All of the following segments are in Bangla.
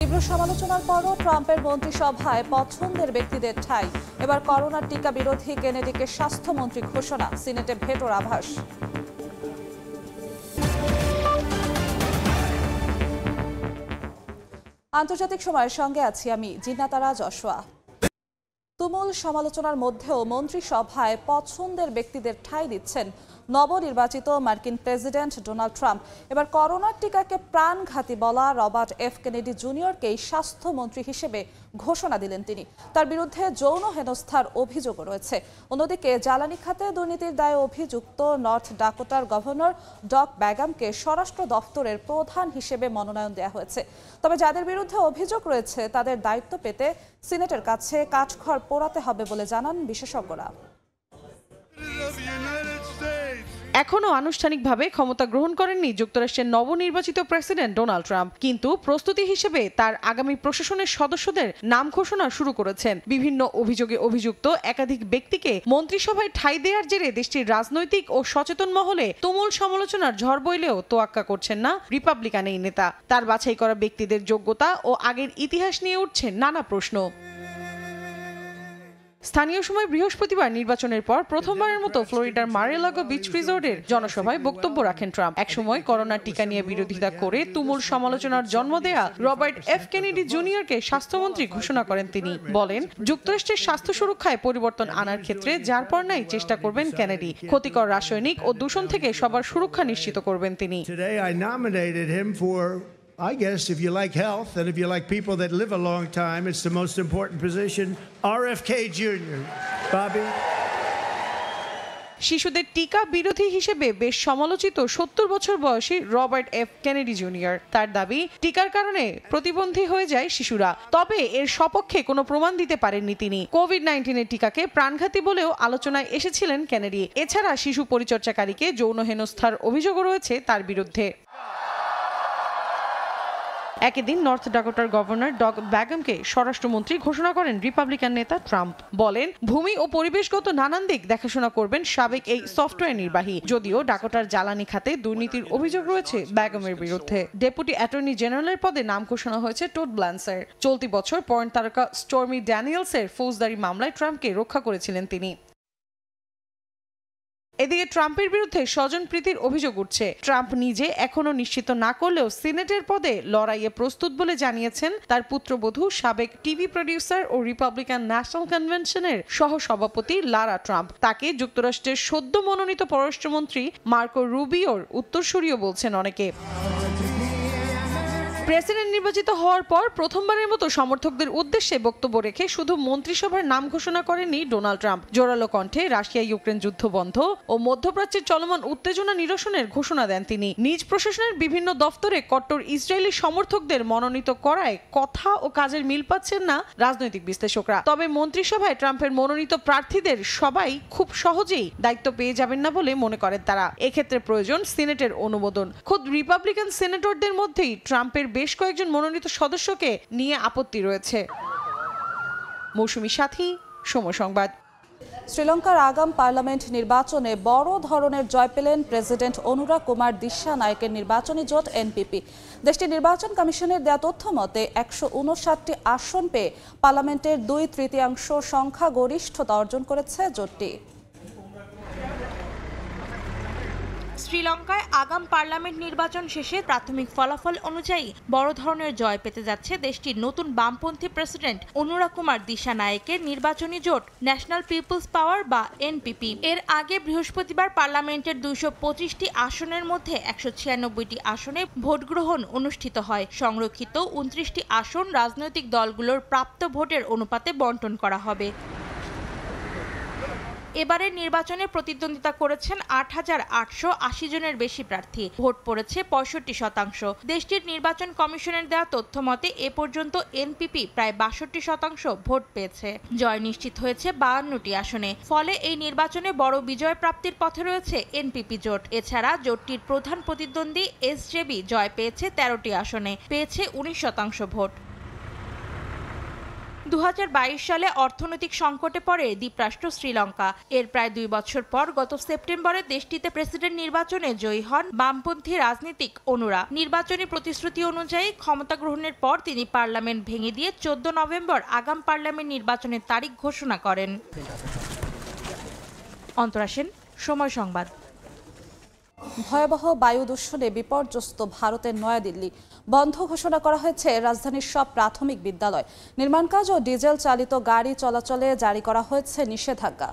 তীব্র সমালোচনার পরও ট্রাম্পের মন্ত্রিসভায় পছন্দের ব্যক্তিদের ঠাঁই। এবার করোনার টিকা বিরোধী কেনেডিকে স্বাস্থ্যমন্ত্রী ঘোষণা, সিনেটে ভেটোর আভাস। আন্তর্জাতিক সময়ের সঙ্গে আছি আমি জিন্নাতারা জশোয়া। তুমুল সমালোচনার মধ্যেও মন্ত্রিসভায় পছন্দের ব্যক্তিদের ঠাঁই দিচ্ছেন নবনির্বাচিত মার্কিন প্রেসিডেন্ট ডোনাল্ড ট্রাম্প। এবার করোনার টিকাকে প্রাণঘাতী বলা রবার্ট এফ কেনেডি জুনিয়রকেই স্বাস্থ্যমন্ত্রী হিসেবে ঘোষণা দিলেন তিনি। তার বিরুদ্ধে যৌন হেনস্থার অভিযোগও রয়েছে। অন্যদিকে জ্বালানি খাতে দুর্নীতির দায়ে অভিযুক্ত নর্থ ডাকোটার গভর্নর ডক ব্যাগামকে স্বরাষ্ট্র দফতরের প্রধান হিসেবে মনোনয়ন দেওয়া হয়েছে। তবে যাদের বিরুদ্ধে অভিযোগ রয়েছে তাদের দায়িত্ব পেতে সিনেটের কাছে কাঠখড় পোড়াতে হবে বলে জানান বিশেষজ্ঞরা। এখনো আনুষ্ঠানিকভাবে ক্ষমতা গ্রহণ করেননি যুক্তরাষ্ট্রের নবনির্বাচিত প্রেসিডেন্ট ডোনাল্ড ট্রাম্প, কিন্তু প্রস্তুতি হিসেবে তার আগামী প্রশাসনের সদস্যদের নাম ঘোষণা শুরু করেছেন। বিভিন্ন অভিযোগে অভিযুক্ত একাধিক ব্যক্তিকে মন্ত্রিসভায় ঠাঁই দেওয়ার জেরে দেশটির রাজনৈতিক ও সচেতন মহলে তুমুল সমালোচনার ঝড় বইলেও তোয়াক্কা করছেন না রিপাবলিকান এই নেতা। তার বাছাই করা ব্যক্তিদের যোগ্যতা ও আগের ইতিহাস নিয়ে উঠছে নানা প্রশ্ন। স্থানীয় সময় বৃহস্পতিবার নির্বাচনের পর প্রথমবারের মতো ফ্লোরিডার মার-এ-লাগো বিচ রিসোর্টের জনসভায় বক্তব্য রাখেন ট্রাম্প। একসময় করোনার টিকা নিয়ে বিরোধিতা করে তুমুল সমালোচনার জন্ম দেয়া রবার্ট এফ কেনেডি জুনিয়রকে স্বাস্থ্যমন্ত্রী ঘোষণা করেন তিনি। বলেন, যুক্তরাষ্ট্রের স্বাস্থ্য সুরক্ষায় পরিবর্তন আনার ক্ষেত্রে যার পর নাই চেষ্টা করবেন কেনেডি। ক্ষতিকর রাসায়নিক ও দূষণ থেকে সবার সুরক্ষা নিশ্চিত করবেন তিনি। I guess if you like health and if you like people that live a long time, it's the most important position. RFK Jr. Bobby. শিশুদের টিকা বিরোধী হিসেবে বেশ সমালোচিত 70 বছর বয়সী রবার্ট এফ কেনেডি জুনিয়র। তার দাবি, টিকার কারণে প্রতিবন্ধী হয়ে যায় শিশুরা। তবে এর সপক্ষে কোনো প্রমাণ দিতে পারেননি তিনি। কোভিড-19 টিকাকে প্রাণঘাতী বলেও আলোচনায় এসেছিলেন কেনেডি। এছাড়া শিশু পরিচর্যাকারীকে যৌন হেনস্থার অভিযোগও রয়েছে তার বিরুদ্ধে। একই দিন নর্থ ডাকোটার গভর্নর ডক ব্যাগামকে স্বরাষ্ট্রমন্ত্রী ঘোষণা করেন রিপাবলিকান নেতা ট্রাম্প। বলেন, ভূমি ও পরিবেশগত নানান দিক দেখাশোনা করবেন সাবেক এই সফটওয়্যার নির্বাহী। যদিও ডাকোটার জ্বালানি খাতে দুর্নীতির অভিযোগ রয়েছে ব্যাগামের বিরুদ্ধে। ডেপুটি অ্যাটর্নি জেনারেলের পদে নাম ঘোষণা হয়েছে টোড ব্ল্যান্সের। চলতি বছর পর্ন তারকা স্টর্মি ড্যানিয়েলসের ফৌজদারি মামলায় ট্রাম্পকে রক্ষা করেছিলেন তিনি। এদিকে ট্রাম্পের বিরুদ্ধে স্বজনপ্রীতির অভিযোগ উঠছে। ট্রাম্প নিজে এখনো নিশ্চিত না করলেও সিনেটের পদে লড়াইয়ে প্রস্তুত বলে জানিয়েছেন তার পুত্রবধূ, সাবেক টিভি প্রডিউসার ও রিপাবলিকান ন্যাশনাল কনভেনশনের সহসভাপতি লারা ট্রাম্প। তাকে যুক্তরাষ্ট্রের সদ্য মনোনীত পররাষ্ট্রমন্ত্রী মার্কো রুবিওর উত্তরসূরিও বলছেন অনেকে। প্রেসিডেন্ট নির্বাচিত হওয়ার পর প্রথমবারের মতো সমর্থকদের উদ্দেশ্যে বক্তব্য রেখে শুধু মন্ত্রিসভার নাম ঘোষণা করেননি ডোনাল্ড ট্রাম্প। জোরালো কণ্ঠে রাশিয়া ইউক্রেন যুদ্ধ বন্ধ ও মধ্যপ্রাচ্যের চলমান উত্তেজনা নিরসনের ঘোষণা দেন তিনি। নিজ প্রশাসনের বিভিন্ন দফতরে কট্টর ইসরায়েলি সমর্থকদের মনোনীত করায় কথা ও কাজের মিল পাচ্ছেন না রাজনৈতিক বিশ্লেষকরা। তবে মন্ত্রিসভায় ট্রাম্পের মনোনীত প্রার্থীদের সবাই খুব সহজেই দায়িত্ব পেয়ে যাবেন না বলে মনে করেন তারা। এক্ষেত্রে প্রয়োজন সিনেটের অনুমোদন। খোদ রিপাবলিকান সেনেটরদের মধ্যেই ট্রাম্পের বেশ কয়েকজন মনোনীত সদস্যকে নিয়ে আপত্তি রয়েছে। মৌসুমী সাথী, সময় সংবাদ। শ্রীলঙ্কার আগাম পার্লামেন্ট নির্বাচনে বড় ধরনের জয় পেলেন প্রেসিডেন্ট অনুরা কুমার দিশানায়েকের নির্বাচনী জোট এনপিপি। দেশটির নির্বাচন কমিশনের দেয়া তথ্য মতে 159টি আসন পেয়ে পার্লামেন্টের 2/3 সংখ্যাগরিষ্ঠতা অর্জন করেছে জোটটি। শ্রীলঙ্কায় আগাম পার্লামেন্ট নির্বাচন শেষে প্রাথমিক ফলাফল অনুযায়ী বড় ধরনের জয় পেতে যাচ্ছে দেশটির নতুন বামপন্থী প্রেসিডেন্ট অনুরা কুমার দিশানায়েকের নির্বাচনী জোট ন্যাশনাল পিপলস পাওয়ার বা এনপিপি। এর আগে বৃহস্পতিবার পার্লামেন্টের 225টি আসনের মধ্যে 196টি আসনে ভোট গ্রহণ অনুষ্ঠিত হয়। সংরক্ষিত 29টি আসন রাজনৈতিক দলগুলোর প্রাপ্ত ভোটের অনুপাতে বণ্টন করা হবে। এবারের নির্বাচনে প্রতিদ্বন্দ্বিতা করেছেন 8,880 জনের বেশি প্রার্থী। ভোট পড়েছে 65%। দেশটির নির্বাচন কমিশনের দেওয়া তথ্য মতে এ পর্যন্ত এনপিপি প্রায় 62% ভোট পেয়েছে। জয় নিশ্চিত হয়েছে 52টি আসনে। ফলে এই নির্বাচনে বড় বিজয় প্রাপ্তির পথে রয়েছে এনপিপি জোট। এছাড়া জোটটির প্রধান প্রতিদ্বন্দ্বী এসজেবি জয় পেয়েছে 13টি আসনে, পেয়েছে 19% ভোট। 2022 সালে অর্থনৈতিক সংকটে পড়ে দ্বীপরাষ্ট্র শ্রীলঙ্কা। এর প্রায় 2 বছর পর গত সেপ্টেম্বরে দেশটিতে প্রেসিডেন্ট নির্বাচনে জয়ী হন বামপন্থী রাজনীতিক অনুরা। নির্বাচনী প্রতিশ্রুতি অনুযায়ী ক্ষমতা গ্রহণের পর তিনি পার্লামেন্ট ভেঙে দিয়ে 14 নভেম্বর আগাম পার্লামেন্ট নির্বাচনের তারিখ ঘোষণা করেন। অন্তরা সেন, সময় সংবাদ। ভয়াবহ বায়ু দূষণে বিপর্যস্ত ভারতের নয়াদিল্লি। বন্ধ ঘোষণা করা হয়েছে রাজধানীর সব প্রাথমিক বিদ্যালয়। নির্মাণ কাজ ও ডিজেল চালিত গাড়ি চলাচলে জারি করা হয়েছে নিষেধাজ্ঞা।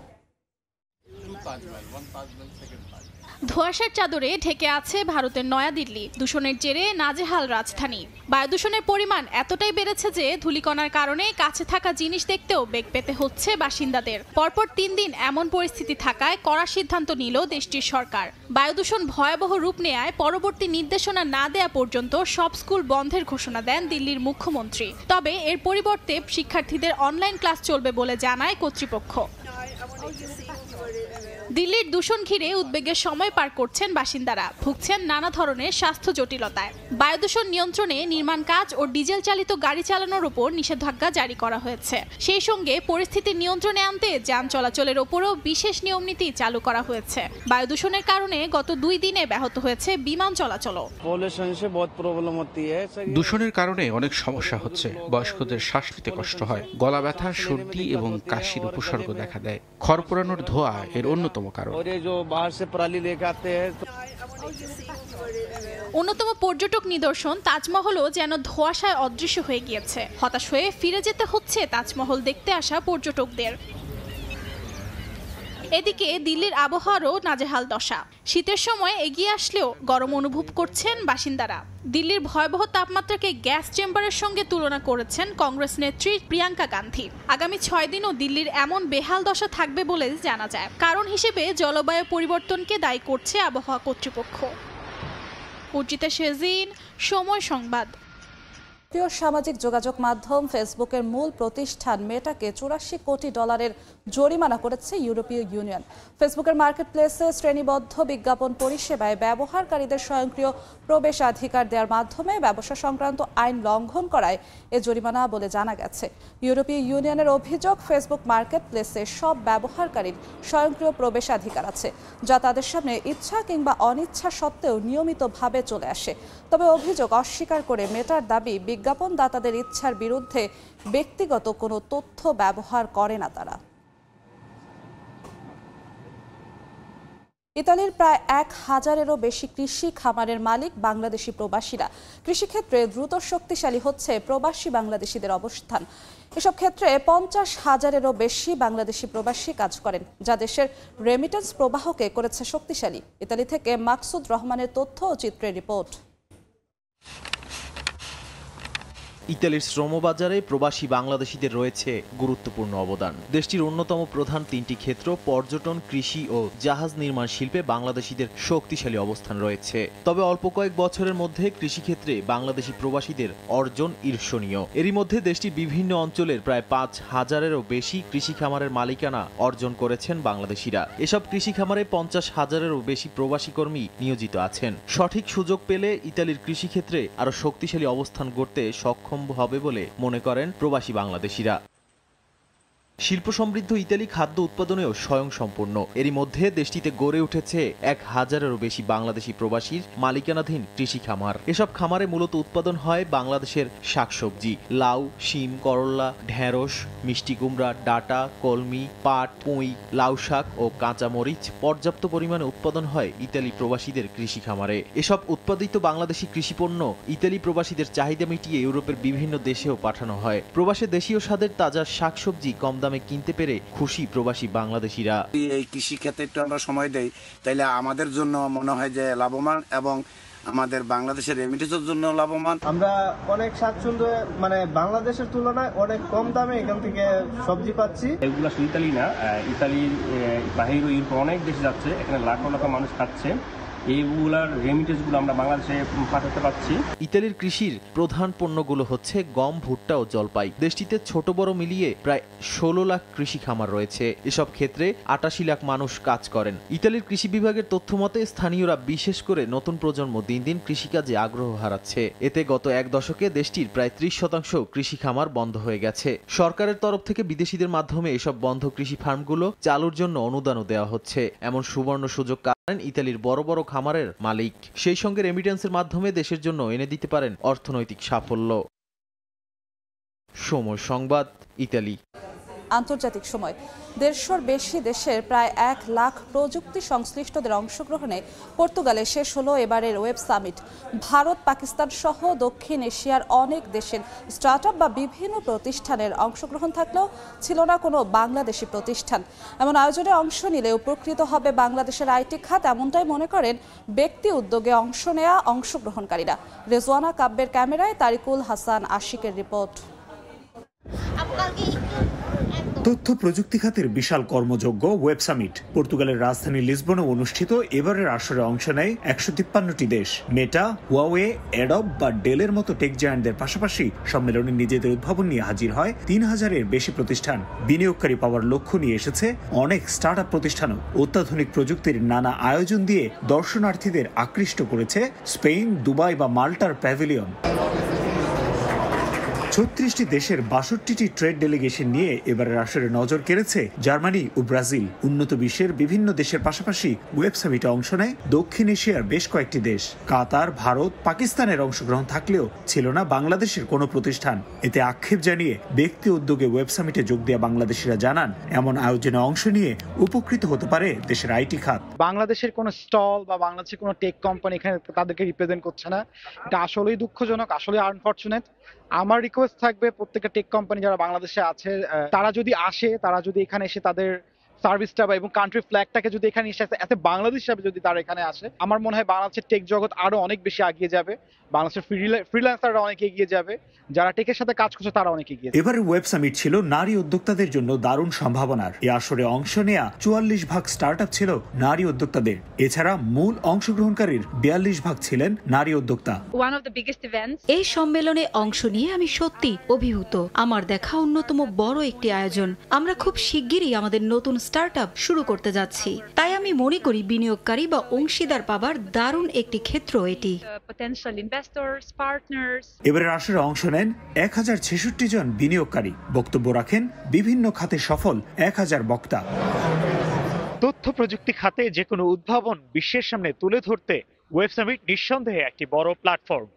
ধোঁয়াশার চাদরে ঢেকে আছে ভারতের নয়াদিল্লি। দূষণের জেরে নাজেহাল রাজধানী। বায়ু দূষণের পরিমাণ এতটাই বেড়েছে যে ধূলিকণার কারণে কাছে থাকা জিনিস দেখতেও বেগ পেতে হচ্ছে বাসিন্দাদের। পরপর 3 দিন এমন পরিস্থিতি থাকায় কড়া সিদ্ধান্ত নিল দেশটির সরকার। বায়ু দূষণ ভয়াবহ রূপ নেয়ায় পরবর্তী নির্দেশনা না দেয়া পর্যন্ত সব স্কুল বন্ধের ঘোষণা দেন দিল্লির মুখ্যমন্ত্রী। তবে এর পরিবর্তে শিক্ষার্থীদের অনলাইন ক্লাস চলবে বলে জানায় কর্তৃপক্ষ। দিল্লির দূষণ ঘিরে উদ্বেগের সময় পার করছেন বাসিন্দারা। ভুগছেন নানা ধরনের স্বাস্থ্য জটিলতায়। বায়ু দূষণ নিয়ন্ত্রণে নির্মাণ কাজ ও ডিজেল চালিত গাড়ি চালানোর উপর নিষেধাজ্ঞা জারি করা হয়েছে। সেই সঙ্গে পরিস্থিতি নিয়ন্ত্রণে আনতে যান চলাচলের ওপরও বিশেষ নিয়মনীতি চালু করা হয়েছে। বায়ু দূষণের কারণে গত 2 দিনে ব্যাহত হয়েছে বিমান চলাচলও। দূষণের কারণে অনেক সমস্যা হচ্ছে। বয়স্কদের শ্বাস নিতে কষ্ট হয়, গলা ব্যথা, সর্দি এবং কাশির উপসর্গ দেখা দেয়। খড় পোড়ানোর ধোঁয়া এর অন্যতম কারণ। অন্যতম পর্যটক নিদর্শন তাজমহলও যেন ধোঁয়াশায় অদৃশ্য হয়ে গিয়েছে। হতাশ হয়ে ফিরে যেতে হচ্ছে তাজমহল দেখতে আসা পর্যটকদের। এদিকে দিল্লির আবহাওয়ারও নাজেহাল দশা। শীতের সময় এগিয়ে আসলেও গরম অনুভব করছেন বাসিন্দারা। দিল্লির ভয়াবহ তাপমাত্রাকে গ্যাস চেম্বারের সঙ্গে তুলনা করেছেন কংগ্রেস নেত্রী প্রিয়াঙ্কা গান্ধী। আগামী 6 দিনও দিল্লির এমন বেহাল দশা থাকবে বলে জানা যায়। কারণ হিসেবে জলবায়ু পরিবর্তনকে দায়ী করছে আবহাওয়া কর্তৃপক্ষ। অর্জিতা শেজিন, সময় সংবাদ। প্রিয় সামাজিক যোগাযোগ মাধ্যম ফেসবুকের মূল প্রতিষ্ঠান মেটাকে $84 কোটি জরিমানা করেছে ইউরোপীয় ইউনিয়ন। ফেসবুকের মার্কেট প্লেসে শ্রেণীবদ্ধ বিজ্ঞাপন পরিষেবায় ব্যবহারকারীদের স্বয়ংক্রিয় প্রবেশাধিকার দেওয়ার মাধ্যমে ব্যবসা সংক্রান্ত আইন লঙ্ঘন করায় এ জরিমানা বলে জানা গেছে। ইউরোপীয় ইউনিয়নের অভিযোগ, ফেসবুক মার্কেট প্লেসে সব ব্যবহারকারীর স্বয়ংক্রিয় প্রবেশাধিকার আছে, যা তাদের সামনে ইচ্ছা কিংবা অনিচ্ছা সত্ত্বেও নিয়মিতভাবে চলে আসে। তবে অভিযোগ অস্বীকার করে মেটার দাবি, বিজ্ঞাপনদাতাদের ইচ্ছার বিরুদ্ধে ব্যক্তিগত কোনো তথ্য ব্যবহার করে না তারা। ইতালির প্রায় 1000-এরও বেশি কৃষি খামারের মালিক বাংলাদেশি প্রবাসীরা। কৃষিক্ষেত্রে দ্রুত শক্তিশালী হচ্ছে প্রবাসী বাংলাদেশিদের অবস্থান। এসব ক্ষেত্রে 50,000-এরও বেশি বাংলাদেশি প্রবাসী কাজ করেন, যা দেশের রেমিটেন্স প্রবাহকে করেছে শক্তিশালী। ইতালি থেকে মাকসুদ রহমানের তথ্য ও চিত্রের রিপোর্ট। ইতালির শ্রমবাজারে প্রবাসী বাংলাদেশিদের রয়েছে গুরুত্বপূর্ণ অবদান। দেশটির অন্যতম প্রধান 3টি ক্ষেত্র পর্যটন, কৃষি ও জাহাজ নির্মাণ শিল্পে বাংলাদেশিদের শক্তিশালী অবস্থান রয়েছে। তবে অল্প কয়েক বছরের মধ্যে কৃষিক্ষেত্রে বাংলাদেশি প্রবাসীদের অর্জন ঈর্ষণীয়। এরই মধ্যে দেশটির বিভিন্ন অঞ্চলের প্রায় 5000-এরও বেশি কৃষি খামারের মালিকানা অর্জন করেছেন বাংলাদেশিরা। এসব কৃষি খামারে 50,000-এরও বেশি প্রবাসী কর্মী নিয়োজিত আছেন। সঠিক সুযোগ পেলে ইতালির কৃষিক্ষেত্রে আরও শক্তিশালী অবস্থান গড়তে সক্ষম হবে বলে মনে করেন প্রবাসী বাংলাদেশিরা। শিল্প সমৃদ্ধ ইতালি খাদ্য উৎপাদনেও স্বয়ংসম্পূর্ণ। এরই মধ্যে দেশটিতে গড়ে উঠেছে 1000-এরও বেশি বাংলাদেশি প্রবাসীর মালিকানাধীন কৃষি খামার। এসব খামারে মূলত উৎপাদন হয় বাংলাদেশের শাকসবজি, লাউ, শিম, করল্লা, ঢেঁড়স, মিষ্টি কুমড়া, ডাটা, কলমি, পাট, পুঁই, লাউ শাক ও কাঁচামরিচ পর্যাপ্ত পরিমাণে উৎপাদন হয় ইতালি প্রবাসীদের কৃষি খামারে। এসব উৎপাদিত বাংলাদেশি কৃষিপণ্য ইতালি প্রবাসীদের চাহিদা মিটিয়ে ইউরোপের বিভিন্ন দেশেও পাঠানো হয়। প্রবাসে দেশীয় স্বাদের তাজা শাকসবজি কম দামে কিনতে পেরে খুশি প্রবাসী বাংলাদেশিরা। এই কৃষি ক্ষেত্রে একটু আমরা সময় দেই, তাইলে আমাদের জন্য মনে হয় যে লাভবান এবং আমাদের বাংলাদেশের রেমিটেন্সের জন্য লাভবান। আমরা অনেক স্বাচ্ছন্দ্য, মানে বাংলাদেশের তুলনায় অনেক কম দামে এখান থেকে সবজি পাচ্ছি। এগুলো ইতালি না, ইতালির বাহিরে ইউরোপ অনেক দেশে যাচ্ছে, এখানে লাখ লাখ মানুষ খাচ্ছে। এইগুলার রেমিটেন্সগুলো আমরা বাংলাদেশে পাঠাতে পারছি। ইতালির কৃষির প্রধান পণ্যগুলো হচ্ছে গম, ভুট্টা ও জলপাই। দেশটিতে ছোট বড় মিলিয়ে প্রায় 16 লাখ কৃষি খামার রয়েছে। এসব ক্ষেত্রে 88 লাখ মানুষ কাজ করেন। ইতালির কৃষি বিভাগের তথ্য মতে স্থানীয়রা বিশেষ করে নতুন প্রজন্ম দিন দিন কৃষিকাজে আগ্রহ হারাচ্ছে। এতে গত এক দশকে দেশটির প্রায় 30% কৃষি খামার বন্ধ হয়ে গেছে। সরকারের তরফ থেকে বিদেশিদের মাধ্যমে এসব বন্ধ কৃষি ফার্মগুলো চালুর জন্য অনুদানও দেওয়া হচ্ছে। এমন সুবর্ণ সুযোগ কারণ ইতালির বড় বড় খামারের মালিক। সেই সঙ্গে রেমিটেন্সের মাধ্যমে দেশের জন্য এনে দিতে পারেন অর্থনৈতিক সাফল্য। সময় সংবাদ, ইতালি। আন্তর্জাতিক সময়। 150-র বেশি দেশের প্রায় 1 লাখ প্রযুক্তি সংশ্লিষ্টদের অংশগ্রহণে পর্তুগালে শেষ হলো এবারের ওয়েব সামিট। ভারত, পাকিস্তান সহ দক্ষিণ এশিয়ার অনেক দেশের স্টার্টআপ বা বিভিন্ন প্রতিষ্ঠানের অংশগ্রহণ থাকলেও ছিল না কোনো বাংলাদেশি প্রতিষ্ঠান। এমন আয়োজনে অংশ নিলে উপকৃত হবে বাংলাদেশের আইটি খাত, এমনটাই মনে করেন ব্যক্তি উদ্যোগে অংশ নেয়া অংশগ্রহণকারীরা। রেজওয়ানা কাব্যের ক্যামেরায় তারিকুল হাসান আশিকের রিপোর্ট। তথ্য প্রযুক্তি খাতের বিশাল কর্মযজ্ঞ ওয়েব সামিট পর্তুগালের রাজধানী লিসবনে অনুষ্ঠিত। এবারের আসরে অংশ নেয় 153টি দেশ। মেটা, হুয়াওয়ে, অ্যাডব বা ডেলের মতো টেক জায়ান্টদের পাশাপাশি সম্মেলনে নিজেদের উদ্ভাবন নিয়ে হাজির হয় 3000-এর বেশি প্রতিষ্ঠান। বিনিয়োগকারী পাওয়ার লক্ষ্য নিয়ে এসেছে অনেক স্টার্টআপ প্রতিষ্ঠানও। অত্যাধুনিক প্রযুক্তির নানা আয়োজন দিয়ে দর্শনার্থীদের আকৃষ্ট করেছে স্পেন, দুবাই বা মাল্টার প্যাভিলিয়ন। 36টি দেশের 62টি ট্রেড ডেলিগেশন নিয়ে এবারের আসরে নজর কেড়েছে জার্মানি ও ব্রাজিল। উন্নত বিশ্বের বিভিন্ন দেশের পাশাপাশি ওয়েব সামিটে অংশ নেয় দক্ষিণ এশিয়ার বেশ কয়েকটি দেশ। কাতার, ভারত, পাকিস্তানের অংশগ্রহণ থাকলেও ছিল না বাংলাদেশের কোনো প্রতিষ্ঠান। এতে আক্ষেপ জানিয়ে ব্যক্তি উদ্যোগে ওয়েব সামিটে যোগ দেওয়া বাংলাদেশিরা জানান, এমন আয়োজনে অংশ নিয়ে উপকৃত হতে পারে দেশের আইটি খাত। বাংলাদেশের কোনো স্টল বা বাংলাদেশের কোনো টেক কোম্পানি এখানে তাদেরকে রিপ্রেজেন্ট করছে না। এটা আসলেই দুঃখজনক, আসলে আনফরচুনেট। আমার রিকোয়েস্ট থাকবে প্রত্যেকটা টেক কোম্পানি যারা বাংলাদেশে আছে তারা যদি আসে, তারা যদি এখানে এসে তাদের সার্ভিসটা বা এবং কান্ট্রি ফ্ল্যাগটাকে যদি এখানে এসে এত বাংলাদেশ হিসাবে যদি তারা এখানে আসে, আমার মনে হয় বাংলাদেশের টেক জগৎ আরো অনেক বেশি এগিয়ে যাবে। বাংলাদেশের ফ্রিল্যান্সাররা অনেক এগিয়ে যাবে, যারা টেকের সাথে কাজ করছে তারা অনেক এগিয়ে যাবে। এবারের ওয়েব সামিট ছিল নারী উদ্যোক্তাদের জন্য দারুণ সম্ভাবনার। এই আসরে অংশ নেয়া 44% স্টার্টআপ ছিল নারী উদ্যোক্তাদের। এছাড়া মূল অংশগ্রহণকারীর 42% ছিলেন নারী উদ্যোক্তা। এই সম্মেলনে অংশ নিয়ে আমি সত্যি অভিভূত। আমার দেখা অন্যতম বড় একটি আয়োজন। আমরা খুব শিগগিরই আমাদের নতুন স্টার্টআপ শুরু করতে যাচ্ছি। তাই আমি মনে করি বিনিয়োগকারী বা অংশীদার পাবার দারুণ একটি ক্ষেত্র এটি। এবারের আসরে অংশ নেন 1066 জন বিনিয়োগকারী। বক্তব্য রাখেন বিভিন্ন খাতে সফল 1000 বক্তা। তথ্য প্রযুক্তি খাতে যে কোনো উদ্ভাবন বিশ্বের সামনে তুলে ধরতে ওয়েব সামিট নিঃসন্দেহে একটি বড় প্ল্যাটফর্ম।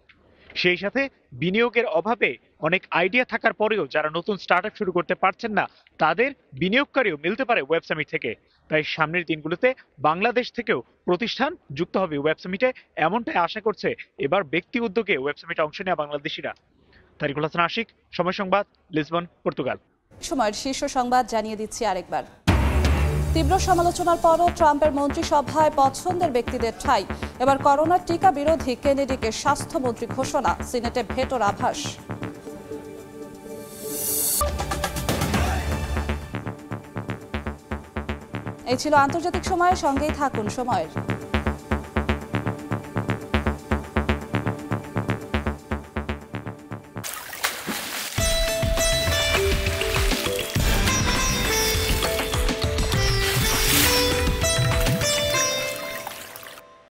সেই সাথে বিনিয়োগের অভাবে অনেক আইডিয়া থাকার পরেও যারা নতুন স্টার্টআপ শুরু করতে পারছেন না, তাদের বিনিয়োগকারীও মিলতে পারে ওয়েব সামিট থেকে। তাই সামনের দিনগুলোতে বাংলাদেশ থেকেও প্রতিষ্ঠান যুক্ত হবে ওয়েব সামিটে, এমনটাই আশা করছে এবার ব্যক্তি উদ্যোগে ওয়েব সামিটে অংশ নেওয়া বাংলাদেশিরা। তারিকুল হাসান আশিক, সময় সংবাদ, লিসবন, পর্তুগাল। সময়ের শীর্ষ সংবাদ জানিয়ে দিচ্ছি আরেকবার। তীব্র সমালোচনার পরও ট্রাম্পের মন্ত্রিসভায় পছন্দের ব্যক্তিদের ঠাঁই। এবার করোনার টিকা বিরোধী কেনেডিকে স্বাস্থ্যমন্ত্রী ঘোষণা, সিনেটে ভেটোর আভাস। এই ছিল আন্তর্জাতিক সময়ের সঙ্গেই থাকুন সময়ের।